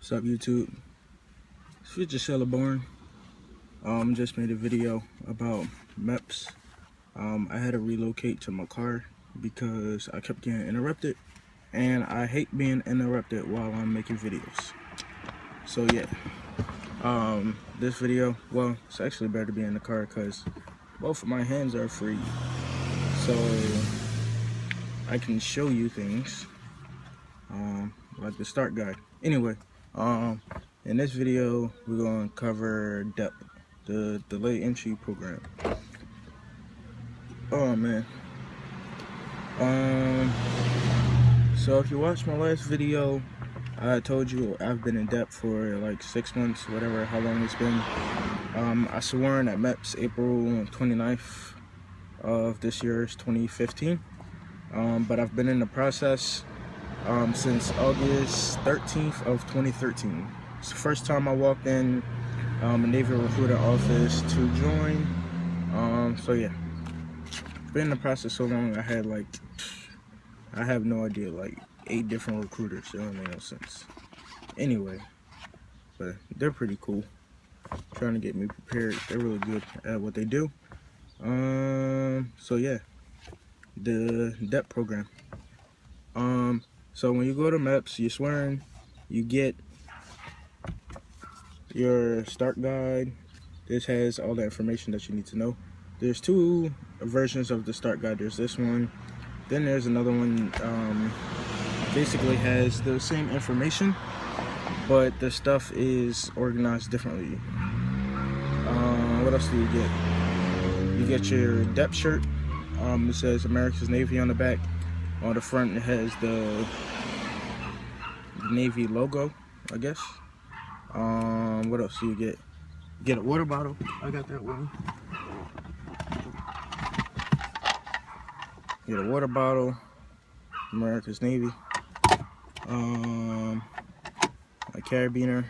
What's up, YouTube? It's Future Seller Born. Just made a video about MEPS. I had to relocate to my car because I kept getting interrupted, and I hate being interrupted while I'm making videos. So yeah, this video, well, it's actually better to be in the car because both of my hands are free, so I can show you things like the start guide. Anyway, in this video we're going to cover DEP, the delayed entry program. Oh man. So if you watched my last video, I told you I've been in DEP for like 6 months, whatever, how long it's been. I sworn at MEPS April 29th of this year's 2015. But I've been in the process since August 13th of 2013. It's the first time I walked in a Navy recruiter office to join. So yeah, been in the process so long. I have no idea, like 8 different recruiters. It don't make no sense. Anyway, but they're pretty cool, trying to get me prepared. They're really good at what they do. So yeah, the DEP program. So when you go to MEPS, you're swearing, you get your start guide. This has all the information that you need to know. There's 2 versions of the start guide. There's this one, then there's another one. Basically has the same information, but the stuff is organized differently. What else do you get? You get your DEP shirt. It says America's Navy on the back. On the front it has the Navy logo, I guess. What else do you get? You get a water bottle. I got that one. You get a water bottle, America's Navy. A carabiner.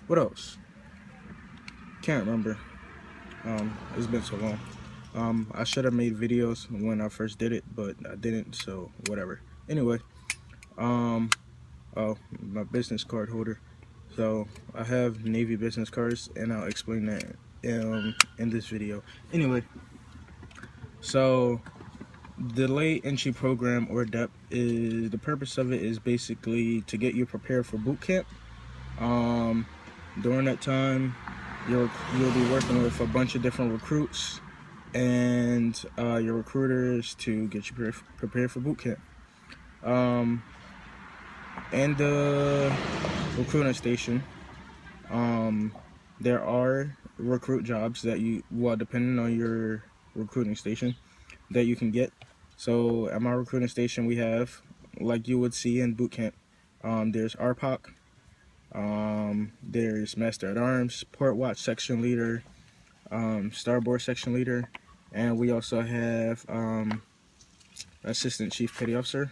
What else? Can't remember. It's been so long. I should have made videos when I first did it, but I didn't, so whatever. Anyway, oh, my business card holder. So I have Navy business cards, and I'll explain that in this video. Anyway, so the delayed entry program, or DEP, is the purpose of it is basically to get you prepared for boot camp. During that time, you'll be working with a bunch of different recruits and your recruiters to get you prepared for boot camp. And the recruiting station, there are recruit jobs that depending on your recruiting station, that you can get. So at my recruiting station, we have, like you would see in boot camp, there's RPOC, there's Master at Arms, Port Watch Section Leader, Starboard Section Leader, and we also have Assistant Chief Petty Officer,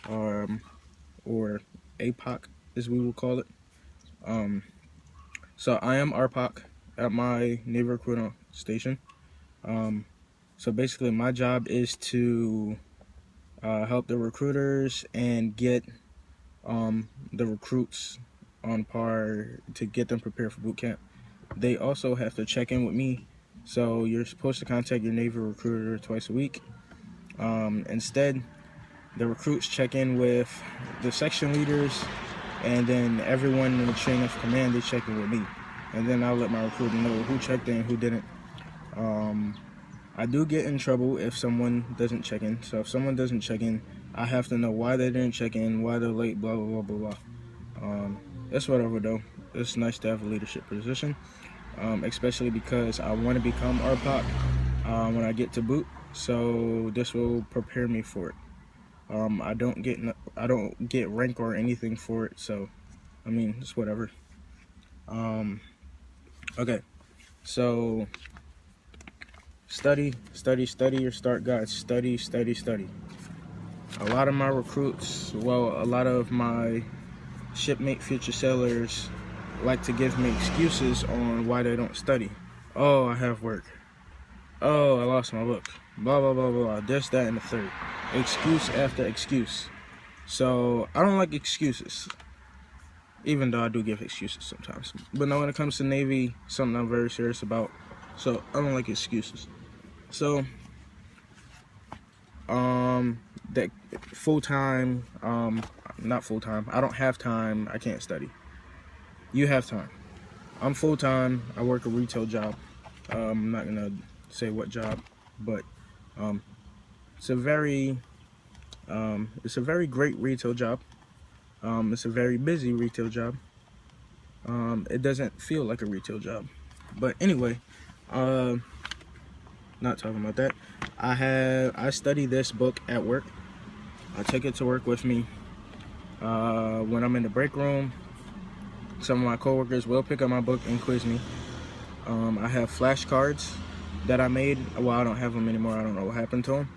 or APOC as we will call it. So I am RPOC at my Navy recruiting station. So basically my job is to help the recruiters and get the recruits on par to get them prepared for boot camp. They also have to check in with me. So you're supposed to contact your Navy recruiter twice a week. Instead, the recruits check in with the section leaders, and then everyone in the chain of command, they check in with me. And then I'll let my recruiter know who checked in, who didn't. I do get in trouble if someone doesn't check in. So if someone doesn't check in, I have to know why they didn't check in, why they're late, blah, blah, blah, blah, blah. It's whatever though. It's nice to have a leadership position, especially because I want to become RPOC when I get to boot. So this will prepare me for it. I don't get rank or anything for it, so I mean, it's whatever. Okay, so study your start guide. Study. A lot of my recruits, well, a lot of my shipmate future sellers like to give me excuses on why they don't study. Oh, I have work. Oh, I lost my book. Blah, blah, blah, blah, this, that, and the third. Excuse after excuse. So I don't like excuses, even though I do give excuses sometimes. But no, when it comes to Navy, something I'm very serious about. So I don't like excuses. So that full-time, not full-time, I don't have time, I can't study. You have time. I'm full-time, I work a retail job. I'm not gonna say what job, but it's a very great retail job. It's a very busy retail job. It doesn't feel like a retail job. But anyway, not talking about that. I study this book at work. I take it to work with me. When I'm in the break room, some of my coworkers will pick up my book and quiz me. I have flashcards that I made. Well, I don't have them anymore. I don't know what happened to them.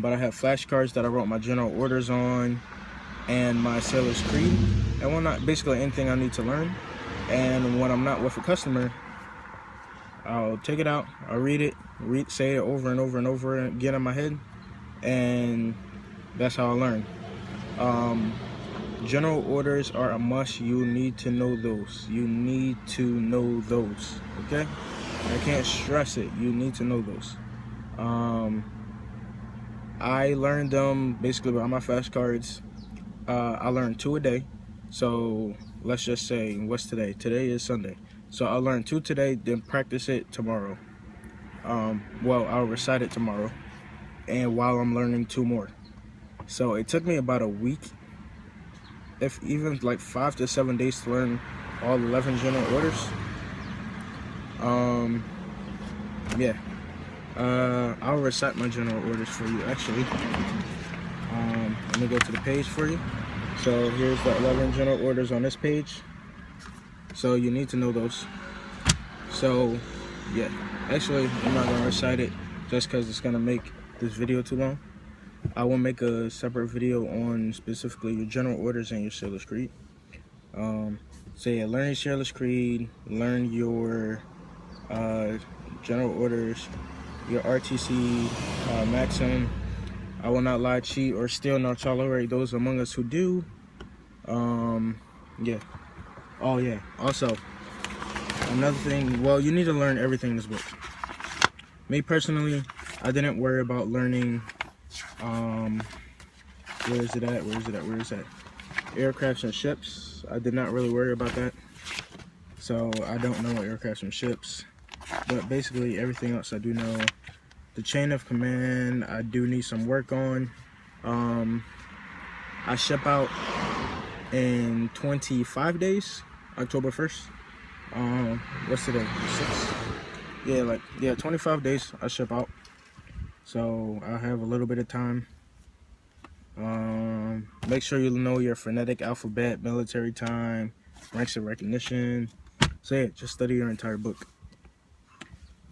But I have flashcards that I wrote my general orders on and my sailor's creed and whatnot. Basically anything I need to learn. And when I'm not with a customer, I'll take it out, I'll read it, say it over and over and over again in my head, and that's how I learn. General orders are a must. You need to know those. You need to know those, okay? I can't stress it. You need to know those. I learned them basically by my flashcards. I learned 2 a day. So let's just say, what's today? Today is Sunday. So I'll learn 2 today, then practice it tomorrow. Well, I'll recite it tomorrow, and while I'm learning 2 more. So it took me about a week, if even like 5 to 7 days to learn all 11 general orders. Yeah. I'll recite my general orders for you, actually. Let me go to the page for you. So here's the 11 general orders on this page. So you need to know those. So yeah, actually I'm not gonna recite it just because it's gonna make this video too long. I will make a separate video on specifically your general orders and your sailor's creed. So yeah, learn your sailor's creed, learn your general orders, your RTC maxim. I will not lie, cheat, or steal, nor tolerate those among us who do. Yeah. Oh yeah, also another thing, well, you need to learn everything in this book. Me personally, I didn't worry about learning where is it at? Aircrafts and ships. I did not really worry about that. So I don't know aircrafts and ships. But basically everything else I do know. The chain of command I do need some work on. I ship out in 25 days, October 1st. What's today? 6? Yeah, 25 days I ship out. So I have a little bit of time. Make sure you know your phonetic alphabet, military time, ranks of recognition. So yeah, just study your entire book.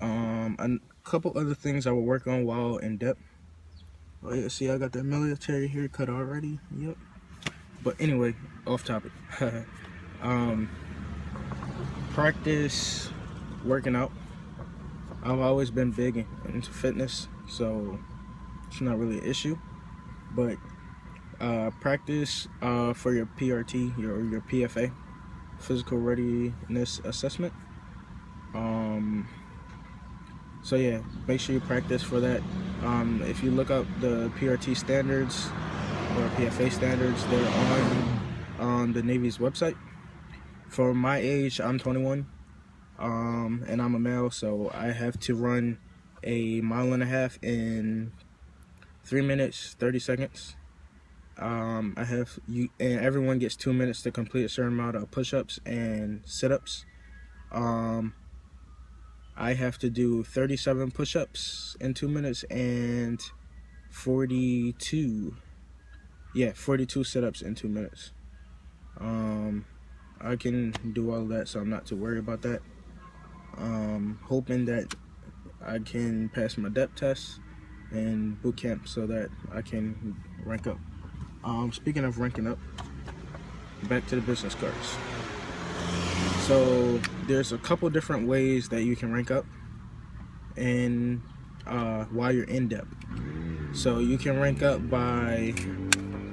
A couple other things I will work on while in DEP. Oh yeah, see I got that military haircut already. Yep. But anyway, off topic. Practice working out. I've always been big into fitness, so it's not really an issue. But practice for your PRT, your PFA, physical readiness assessment. So yeah, make sure you practice for that. If you look up the PRT standards or PFA standards, they're on the Navy's website. For my age, I'm 21, and I'm a male, so I have to run a 1.5 miles in 3 minutes 30 seconds. And everyone gets 2 minutes to complete a certain amount of push-ups and sit-ups. I have to do 37 push-ups in 2 minutes and 42 sit-ups in 2 minutes. I can do all of that, so I'm not too worried about that. Hoping that I can pass my DEP test and boot camp so that I can rank up. Speaking of ranking up, back to the business cards. So there's a couple different ways that you can rank up while you're in DEP. So you can rank up by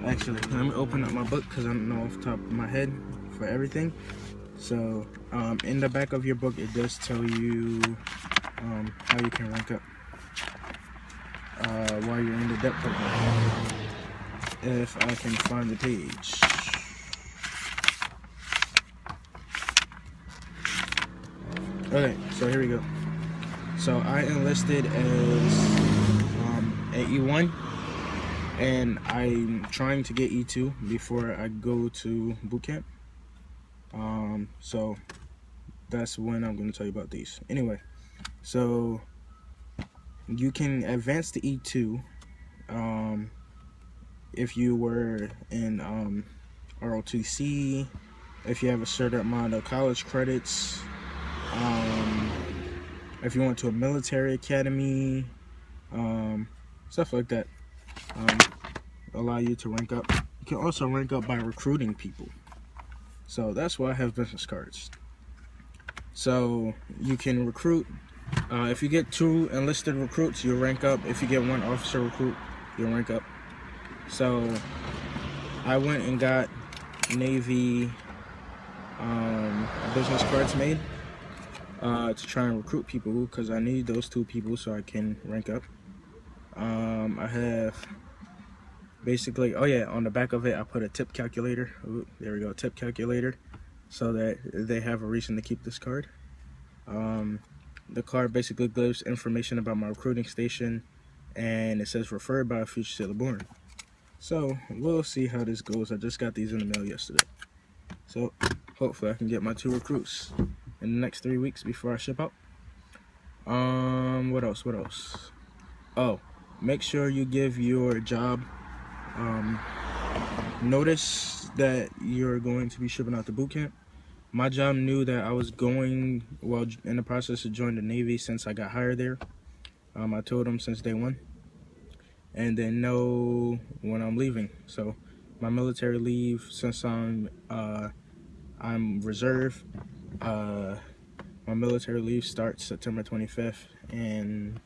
Actually, let me open up my book because I don't know off the top of my head for everything. So in the back of your book, it does tell you how you can rank up while you're in the DEP program. If I can find the page. Okay, so here we go. So I enlisted as an E1, and I'm trying to get E2 before I go to boot camp. So that's when I'm going to tell you about these. Anyway, so you can advance to E2 if you were in ROTC, if you have a certain amount of college credits, if you went to a military academy, stuff like that, allow you to rank up. You can also rank up by recruiting people. So that's why I have business cards. So you can recruit. If you get 2 enlisted recruits, you'll rank up. If you get 1 officer recruit, you'll rank up. So I went and got Navy business cards made to try and recruit people because I need those 2 people so I can rank up. I have basically, oh yeah, on the back of it I put a tip calculator. Ooh, there we go, tip calculator, so that they have a reason to keep this card. The card basically gives information about my recruiting station, and it says referred by a future sailor born. So we'll see how this goes. I just got these in the mail yesterday, so hopefully I can get my 2 recruits in the next 3 weeks before I ship out. What else? Oh, make sure you give your job notice that you're going to be shipping out to boot camp. My job knew that I was going, well, in the process of joining the Navy since I got hired there. I told them since day 1, and they know when I'm leaving. So my military leave, since I'm reserve, my military leave starts September 25th and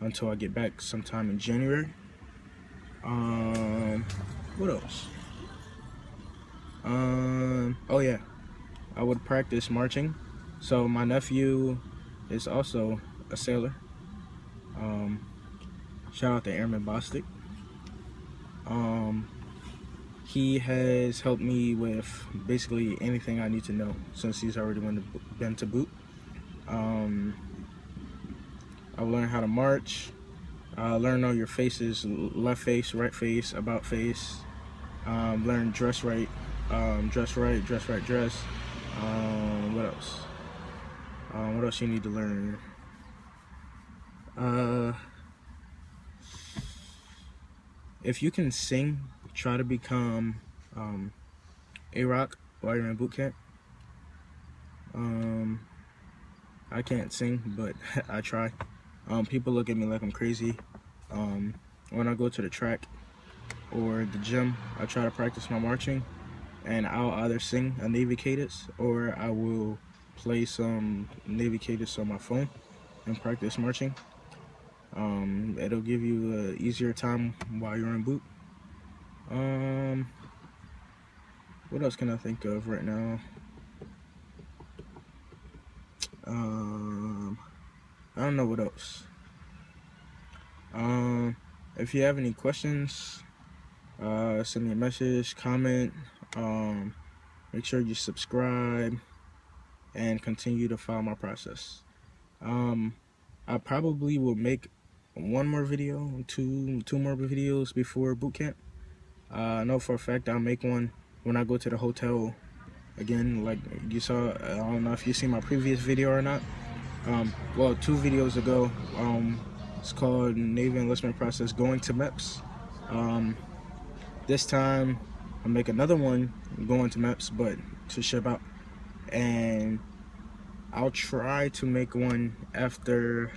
until I get back sometime in January. What else? Oh yeah, I would practice marching. So my nephew is also a sailor. Shout out to Airman Bostic. He has helped me with basically anything I need to know since he's already been to boot. I've learned how to march. Learn all your faces: left face, right face, about face. Learn dress right, dress right, dress right, dress. What else? What else you need to learn? If you can sing, try to become A-Rock while you're in boot camp. I can't sing, but I try. People look at me like I'm crazy. When I go to the track or the gym, I try to practice my marching, and I'll either sing a Navy cadence or I will play some Navy cadence on my phone and practice marching. It'll give you an easier time while you're in boot. What else can I think of right now? I don't know what else. If you have any questions, send me a message, comment, make sure you subscribe, and continue to follow my process. I probably will make 1 more video, two more videos before boot camp. I know for a fact I'll make one when I go to the hotel again, like you saw. I don't know if you see my previous video or not. Well, 2 videos ago, it's called Navy Enlistment Process Going to MEPS. This time I'll make another one going to MEPS, but to ship out, and I'll try to make one after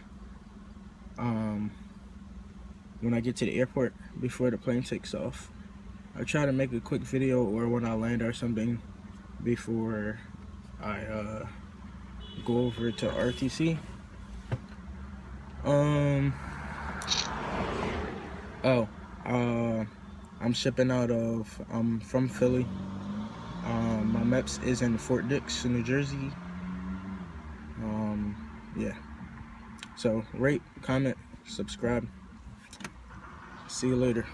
when I get to the airport before the plane takes off. I'll try to make a quick video or when I land or something before I go over to RTC. I'm shipping out of, I'm from Philly. My MEPS is in Fort Dix, New Jersey. Yeah. So rate, comment, subscribe. See you later.